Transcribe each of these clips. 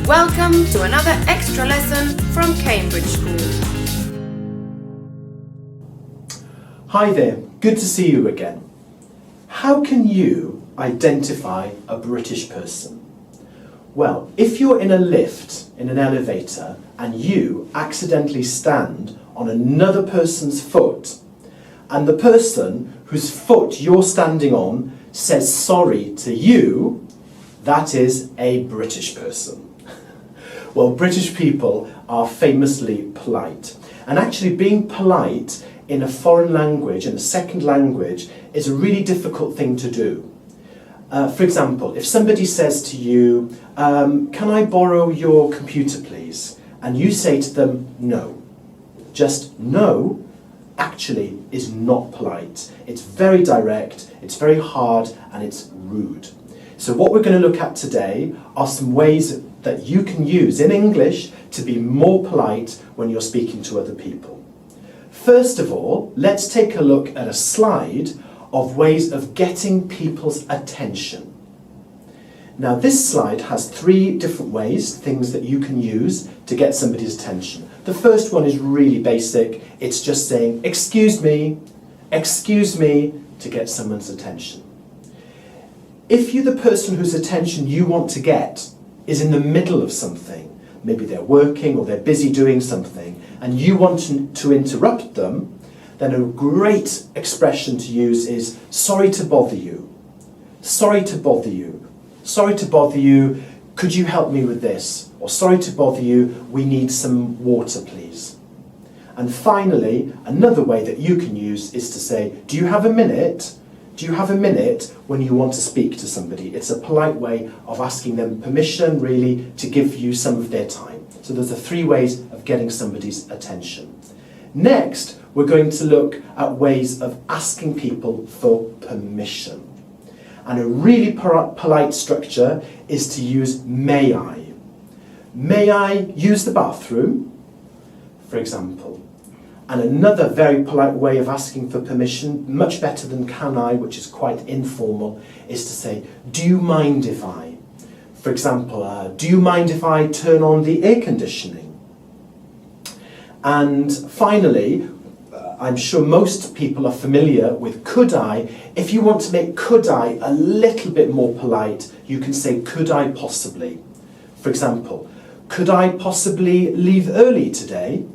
Welcome to another extra lesson from Cambridge School. Hi there, good to see you again. How can you identify a British person? Well, if you're in a lift, in an elevator, and you accidentally stand on another person's foot, and the person whose foot you're standing on says sorry to you, that is a British person. Well, British people are famously polite. And actually being polite in a foreign language, in a second language, is a really difficult thing to do. For example, if somebody says to you, can I borrow your computer please? And you say to them, no. Just no, actually is not polite. It's very direct, it's very hard, and it's rude. So what we're going to look at today are some ways that you can use in English to be more polite when you're speaking to other people. First of all, let's take a look at a slide of ways of getting people's attention. Now this slide has 3 different ways, things that you can use to get somebody's attention. The first one is really basic. It's just saying, excuse me, to get someone's attention. If you're the person whose attention you want to get is in the middle of something, maybe they're working or they're busy doing something, and you want to interrupt them, then a great expression to use is, sorry to bother you. Sorry to bother you. Sorry to bother you, could you help me with this? Or sorry to bother you, we need some water please. And finally, another way that you can use is to say, do you have a minute? Do you have a minute when you want to speak to somebody? It's a polite way of asking them permission, really, to give you some of their time. So there's the 3 ways of getting somebody's attention. Next, we're going to look at ways of asking people for permission. And a really polite structure is to use may I. May I use the bathroom, for example? And another very polite way of asking for permission, much better than can I, which is quite informal, is to say, do you mind if I? For example, do you mind if I turn on the air conditioning? And finally, I'm sure most people are familiar with could I. If you want to make could I a little bit more polite, you can say could I possibly. For example, could I possibly leave early today?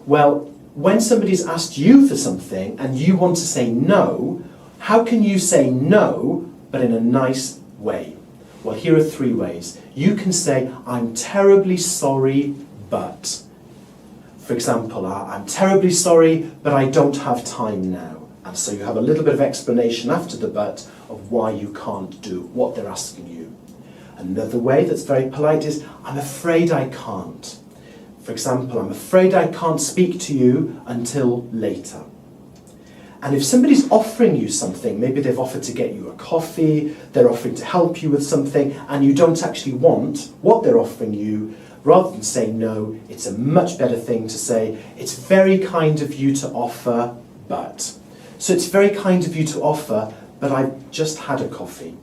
Well, when somebody's asked you for something and you want to say no, how can you say no, but in a nice way? Well, here are 3 ways. You can say, I'm terribly sorry, but. For example, I'm terribly sorry, but I don't have time now. And so you have a little bit of explanation after the but of why you can't do what they're asking you. Another way that's very polite is, I'm afraid I can't. For example, I'm afraid I can't speak to you until later. And if somebody's offering you something, maybe they've offered to get you a coffee, they're offering to help you with something, and you don't actually want what they're offering you, rather than say no, it's a much better thing to say, it's very kind of you to offer, but. So it's very kind of you to offer, but I've just had a coffee.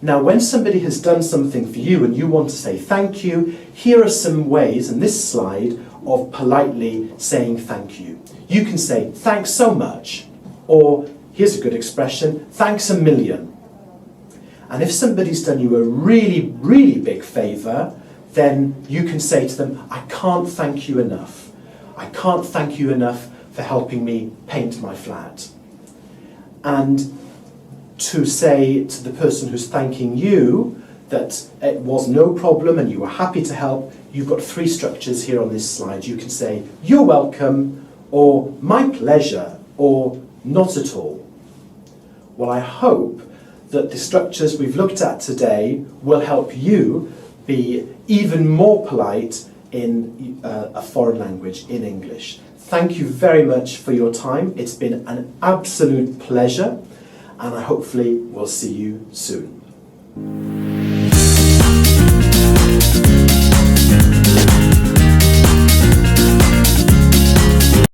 Now, when somebody has done something for you and you want to say thank you, here are some ways in this slide of politely saying thank you. You can say, thanks so much, or here's a good expression, thanks a million. And if somebody's done you a really, really big favour, then you can say to them, I can't thank you enough. I can't thank you enough for helping me paint my flat. And to say to the person who's thanking you that it was no problem and you were happy to help, you've got 3 structures here on this slide. You can say, you're welcome, or my pleasure, or not at all. Well, I hope that the structures we've looked at today will help you be even more polite in a foreign language, in English. Thank you very much for your time. It's been an absolute pleasure, and I hopefully will see you soon.